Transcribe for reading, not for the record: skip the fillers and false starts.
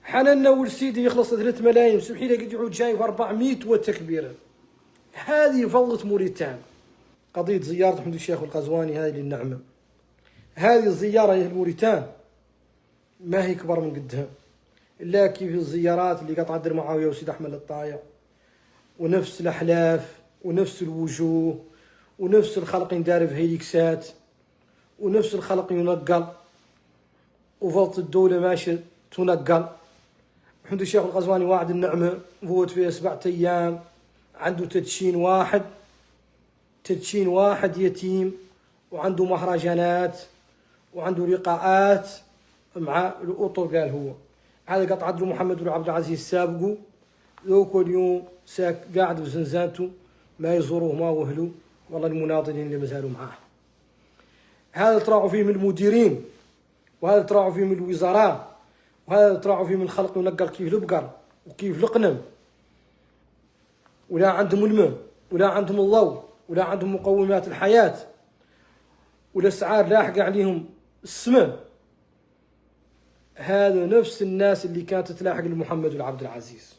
حننا ولسيدي يخلص 3 ملايين، سمحي لي قد يعود جاي في 400 وتكبيرا. هذه فوضى موريتان. قضية زيارة حمد الشيخ القزواني هذه للنعمة، هذه الزيارة لموريتان ما هي كبر من قدها، إلا كيف الزيارات اللي قطع در معاوية وسيد أحمد الطايع، ونفس الأحلاف ونفس الوجوه ونفس الخلق يندار في هيليكسات ونفس الخلق ينقل، وفوضى الدولة ماشية تنقل. حمد الشيخ القزواني واعد النعمة فوت فيها 7 أيام، عنده تدشين واحد يتيم، وعنده مهرجانات وعنده لقاءات مع الأطر. قال هو هذا قطع عدل محمد بن عبد العزيز سابقه، لو كل يوم قاعد في زنزانته ما يزوروه ما وهلوا، والله المناضلين اللي ما زالوا معاه. هذا تراعوا فيه من المديرين، وهذا تراعوا فيه من الوزراء، وهذا تراعوا فيه من الخلق ينقل كيف البقر وكيف القنم، ولا عندهم الماء ولا عندهم الضوء ولا عندهم مقومات الحياة، والأسعار لاحقة عليهم السماء. هذا نفس الناس اللي كانت تلاحق لمحمد بن عبد العزيز.